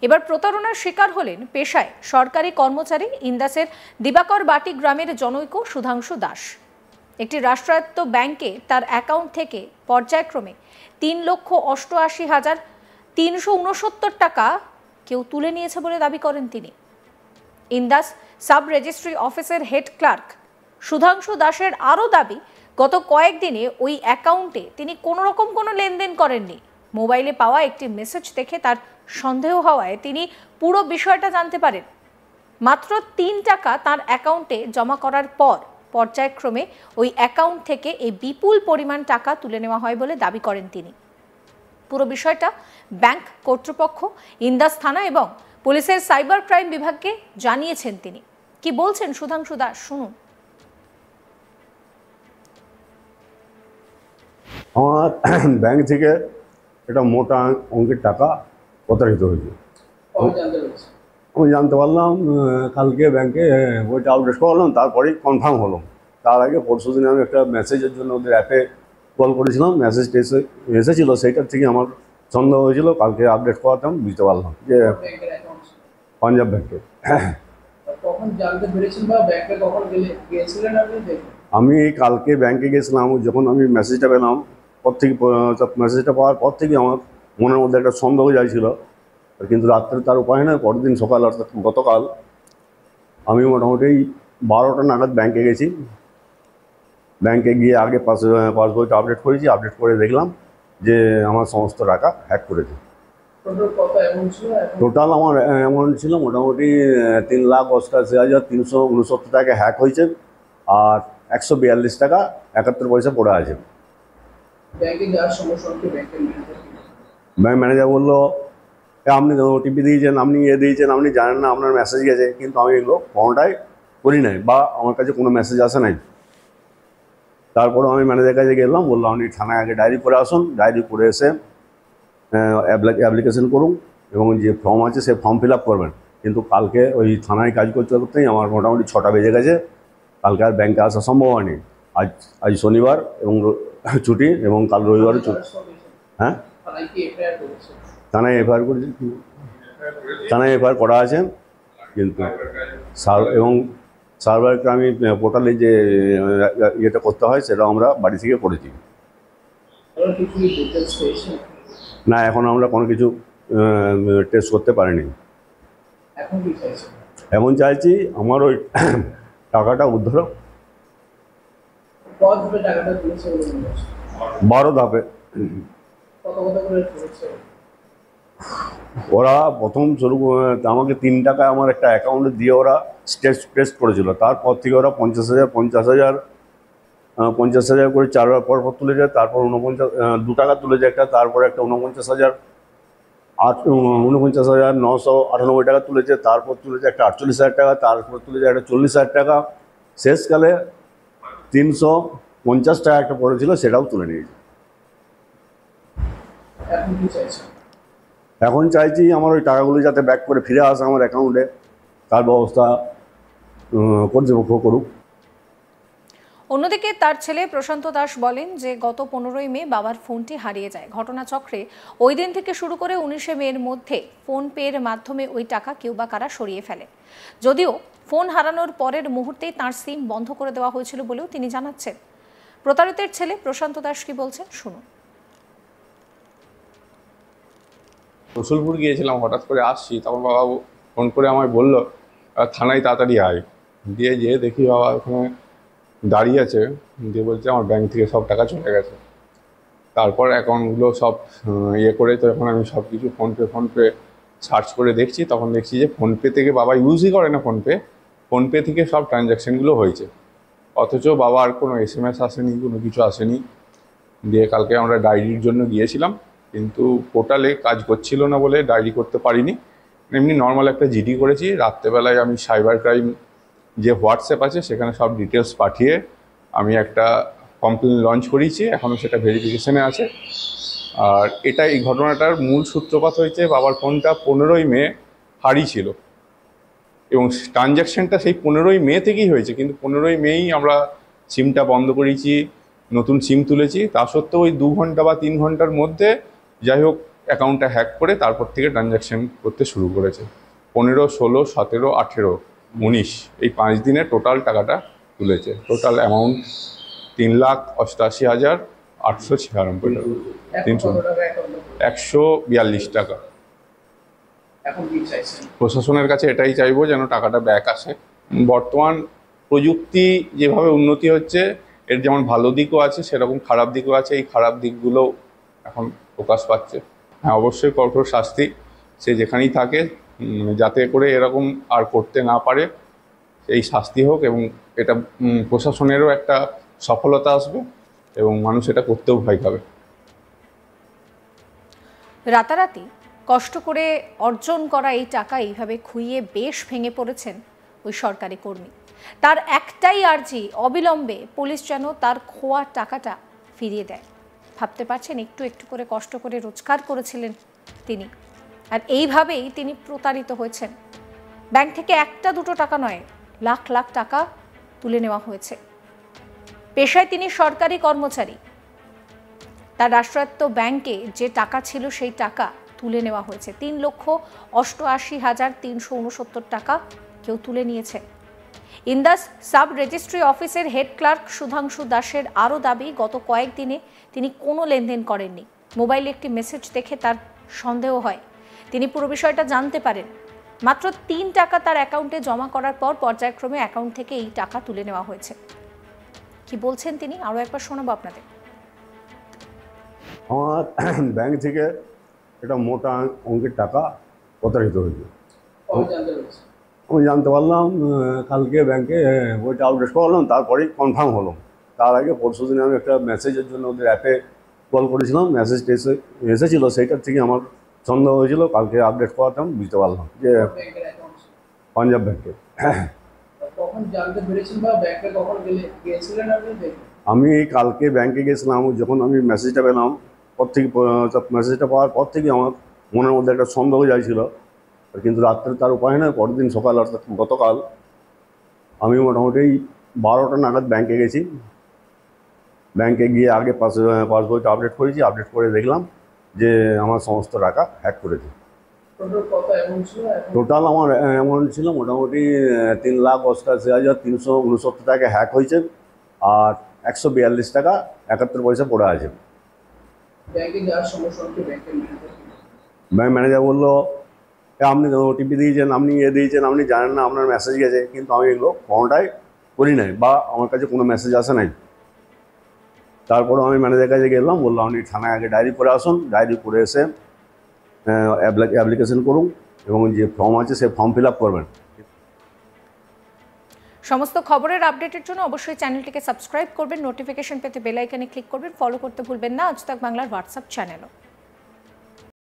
এবার প্রতারণার শিকার হলেন পেশায় সরকারি কর্মচারী ইন্দাসের দিবাকর বাটি গ্রামের জনৈক সুধাংশু দাস। একটি রাষ্ট্রায়ত্ত ব্যাংকে তার অ্যাকাউন্ট থেকে পর্যায়ক্রমে ৩,৮৮,৩৬৯ টাকা কেউ তুলে নিয়েছে বলে দাবি করেন তিনি। ইন্দাস সাব রেজিস্ট্রি অফিসের হেড ক্লার্ক সুধাংশু দাসের আরও দাবি, গত কয়েকদিনে ওই অ্যাকাউন্টে তিনি কোনোরকম কোনো লেনদেন করেননি। মোবাইলে পাওয়া একটি মেসেজ দেখে তার সন্দেহ হওয়ায় তিনি পুরো বিষয়টা জানতে পারেন। মাত্র ৩ টাকা তার অ্যাকাউন্টে জমা করার পর পর্যায়ক্রমে ওই অ্যাকাউন্ট থেকে এই বিপুল পরিমাণ টাকা তুলে নেওয়া হয় বলে দাবি করেন তিনি। পুরো বিষয়টা ব্যাংক কর্তৃপক্ষ, ইন্দাস থানা এবং পুলিশের সাইবার ক্রাইম বিভাগকে জানিয়েছেন তিনি। কি বলছেন সুধাংশু দাস, শুনুন। আমার ব্যাংক থেকে একটা মোটা অঙ্কের টাকা প্রতারিত হয়েছে। আমি জানতে পারলাম কালকে ব্যাংকে ওইটা আপডেট করলাম, তারপরেই কনফার্ম হলো। তার আগে পরশু দিনে আমি একটা মেসেজের জন্য ওদের অ্যাপে কল করেছিলাম, মেসেজটা এসেছিল, সেইটার থেকে আমার সন্দেহ হয়েছিল। কালকে আপডেট করাতাম, বুঝতে পারলাম যে পাঞ্জাব ব্যাংকে। আমি কালকে ব্যাংকে গেছিলাম, যখন আমি মেসেজটা পেলাম মেসেজটা পাওয়ার পর থেকে আমার মনের মধ্যে একটা সন্দেহ যাইছিল, কিন্তু রাত্রে তার উপায় নয়। পরের দিন সকাল অর্থাৎ গতকাল আমি মোটামুটি 12টা নাগাদ ব্যাংকে গেছি। ব্যাংকে গিয়ে আগে পাসবইটা আপডেট করেছি, আপডেট করে দেখলাম যে আমার সমস্ত টাকা হ্যাক করেছে। টোটাল আমার অ্যামাউন্ট ছিল মোটামুটি 3,88,369 টাকা হ্যাক হয়েছে, আর 142 টাকা 71 পয়সা পড়ে আছে। ব্যাংক ম্যানেজার বললো, আপনি ওটিপি দিয়েছেন, আপনি দিয়েছেন, আপনি জানেন না আপনার মেসেজ গেছে, কিন্তু আমি এগুলো কোনোটাই করি নাই বা আমার কাছে কোনো মেসেজ আসে নাই। তারপরে আমি ম্যানেজারের কাছে গেলাম, বললাম আপনি থানায় আগে ডায়েরি করে আসুন, ডায়েরি করে এসে অ্যাপ্লিকেশন করুন এবং যে ফর্ম আছে সে ফর্ম ফিল আপ করবেন। কিন্তু কালকে ওই থানায় কাজ করতে করতেই আমার মোটামুটি 6টা বেজে গেছে। কালকে আর ব্যাংকে আসা সম্ভব হয়নি। আজ শনিবার এবং ছুটি, এবং কাল রবিবারও ছুটি। হ্যাঁ, থানায় এফআইআর করেছি, থানায় এফআইআর করা আছে, কিন্তু এবং সার্ভার আমি পোর্টালে যে ইয়েটা করতে হয় সেটা আমরা বাড়ি থেকে করেছি। না, এখন আমরা কোনো কিছু টেস্ট করতে পারিনি। এখন চাইছি আমার ওই টাকাটা উদ্ধার। 12 ধাপে। ওরা প্রথম শুরু আমাকে 3 টাকা আমার একটা অ্যাকাউন্টে দিয়ে ওরা টেস্ট করেছিল। তারপর থেকে ওরা 50,000 করে 4বার পর তুলে যায়। তারপর 2 টাকা তুলে যায় একটা, তারপরে একটা 49,998 টাকা তুলেছে, তারপর তুলেছে একটা 48,000 টাকা, তারপর তুলেছে একটা 40,000 টাকা। শেষকালে 350 টাকা একটা পড়েছিল, সেটাও তুলে নিয়েছে। এখন চাইছি আমার ওই টাকাগুলো যাতে ব্যাক করে ফিরে আসে আমার অ্যাকাউন্টে, তার ব্যবস্থা কর্তৃপক্ষ করুক। অন্যদিকে তার ছেলে প্রশান্ত দাস বলেন যে গত 15ই মে বাবার ফোনটি হারিয়ে যায়। ঘটনাচক্রে ওই দিন থেকে শুরু করে 19শে মের মধ্যে ফোন পের মাধ্যমে ওই টাকা কেউ বা কারা সরিয়ে ফেলে। যদিও ফোন হারানোর পরের মুহূর্তেই তার সিম বন্ধ করে দেওয়া হয়েছিল বলেও তিনি জানাচ্ছেন। প্রতারিতের ছেলে প্রশান্ত দাস কি বলছেন, শুনুন। রসুলপুর গিয়েছিলাম, হঠাৎ করে আসছি, তখন বাবা ফোন করে আমায় বললো থানায় তাড়াতাড়ি আয়। দিয়ে যেয়ে দেখি বাবা ওখানে দাঁড়িয়ে আছে, দিয়ে বলছে আমার ব্যাংক থেকে সব টাকা চলে গেছে। তারপর অ্যাকাউন্টগুলো সব ইয়ে করে, তো এখন আমি সব কিছু ফোনপে সার্চ করে দেখছি, তখন দেখছি যে ফোনপে থেকে বাবা ইউজই করে না ফোনপে থেকে সব ট্রানজ্যাকশানগুলো হয়েছে, অথচ বাবা আর কোনো SMS আসেনি, কোনো কিছু আসেনি। দিয়ে কালকে আমরা ডায়েরির জন্য গিয়েছিলাম, কিন্তু পোর্টালে কাজ করছিল না বলে ডায়েরি করতে পারিনি। এমনি নর্মাল একটা জিডি করেছি। রাত্রেবেলায় আমি সাইবার ক্রাইম যে হোয়াটসঅ্যাপ আছে সেখানে সব ডিটেলস পাঠিয়ে আমি একটা কমপ্লেন লঞ্চ করিয়েছি, এখনও সেটা ভেরিফিকেশানে আছে। আর এই ঘটনাটার মূল সূত্রপাত হয়েছে বাবার ফোনটা 15ই মে হারিয়েছিল, এবং ট্রানজ্যাকশানটা সেই 15ই মে থেকেই হয়েছে, কিন্তু 15ই মেই আমরা সিমটা বন্ধ করেছি, নতুন সিম তুলেছি। তা সত্ত্বেও ওই 2 ঘন্টা বা 3 ঘন্টার মধ্যে যাই হোক অ্যাকাউন্টটা হ্যাক করে তারপর থেকে ট্রানজ্যাকশন করতে শুরু করেছে। 15, 16, 17, 18, 19 এই 5 দিনে টোটাল টাকাটা তুলেছে। টোটাল অ্যামাউন্ট 3,88,896 টাকা, 142 টাকা। প্রশাসনের কাছে এটাই চাইবো যেন টাকাটা ব্যাক আসে। বর্তমান প্রযুক্তি যেভাবে উন্নতি হচ্ছে, এর যেমন ভালো দিকও আছে সেরকম খারাপ দিকও আছে। এই খারাপ দিকগুলো এখন প্রকাশ পাচ্ছে। হ্যাঁ, অবশ্যই কঠোর শাস্তি সে যেখানেই থাকে, যাতে করে এরকম আর করতে না পারে এই শাস্তি হোক, এবং এটা প্রশাসনেরও একটা সফলতা আসবে এবং মানুষ এটা করতেও ভয় পাবে। রাতারাতি কষ্ট করে অর্জন করা এই টাকা এইভাবে খুইয়ে বেশ ভেঙে পড়েছেন ওই সরকারি কর্মী। তার একটাই আর্জি, অবিলম্বে পুলিশ যেন তার খোয়া টাকাটা ফিরিয়ে দেয়। ভাবতে পারছেন, একটু একটু করে কষ্ট করে রোজগার করেছিলেন তিনি, আর এইভাবেই তিনি প্রতারিত হয়েছেন। ব্যাংক থেকে একটা দুটো টাকা নয়, লাখ লাখ টাকা তুলে নেওয়া হয়েছে। পেশায় তিনি সরকারি কর্মচারী, তার রাষ্ট্রায়ত্ত ব্যাংকে যে টাকা ছিল সেই টাকা তুলে নেওয়া হয়েছে। 3,88,369 টাকা কেউ তুলে নিয়েছে। ইন্দাস সাব রেজিস্ট্রি অফিসের হেড ক্লার্ক সুধাংশু দাসের আরও দাবি, গত কয়েকদিনে তিনি কোনো লেনদেন করেননি। মোবাইলে একটি মেসেজ দেখে তার সন্দেহ হয়, তিনি পুরো বিষয়টা জানতে পারেন। মাত্র 3 টাকা তার অ্যাকাউন্টে জমা করার পর পর্যায়ক্রমে অ্যাকাউন্ট থেকে এই টাকা তুলে নেওয়া হয়েছে। কি বলছেন তিনি, আরও একবার শোনাবো আপনাদের। আমার ব্যাংক থেকে একটা মোটা অঙ্কের টাকা প্রতারিত হয়েছে। আমি জানতে পারলাম কালকে ব্যাংকে ওইটা আপডেট করলাম, তারপরেই কনফার্ম হলো। তার আগে পরশু দিনে আমি একটা মেসেজের জন্য ওদের অ্যাপে কল করেছিলাম, মেসেজটা এসেছিলো, সেইটার থেকে আমার সন্দেহ হয়েছিল। কালকে আপডেট করাতাম, বুঝতে পারলাম যে পাঞ্জাব ব্যাংকে। আমি কালকে ব্যাংকে গেছিলাম, যখন আমি মেসেজটা পেলাম মেসেজটা পাওয়ার পর থেকে আমার মনের মধ্যে একটা সন্দেহ যাইছিল, কিন্তু রাত্রে তার উপায় নয়। পরের দিন সকাল, অর্থাৎ গতকাল আমি মোটামুটি 12টা নাগাদ ব্যাংকে গেছি। ব্যাংকে গিয়ে আগে পাসবইটা আপডেট করেছি, আপডেট করে দেখলাম যে আমার সমস্ত টাকা হ্যাক করেছে। টোটাল আমার অ্যামাউন্ট ছিল মোটামুটি 3,88,369 টাকা হ্যাক হয়েছে, আর 142 টাকা 71 পয়সা পড়ে আছে। ব্যাংক ম্যানেজার বললো, আপনি ওটিপি দিয়েছেন, আপনি দিয়েছেন, আপনি জানেন না আপনার মেসেজ গেছে। কিন্তু আমি এগুলো কোনোটাই করি নাই, বা আমার কাছে কোনো মেসেজ আসে নাই। তারপরে আমি ম্যানেজারের কাছে গেলাম, বললাম আপনি থানায় আগে ডায়েরি করে আসুন, ডায়েরি করে এসে অ্যাপ্লিকেশন করুন, এবং যে ফর্ম আছে সে ফর্ম ফিল আপ করবেন। সমস্ত খবরের আপডেটের জন্য অবশ্যই চ্যানেলটিকে সাবস্ক্রাইব করবেন, নোটিফিকেশন পেতে বেল আইকনে ক্লিক করবেন, ফলো করতে ভুলবেন না আজ তাক বাংলার হোয়াটসঅ্যাপ চ্যানেলও।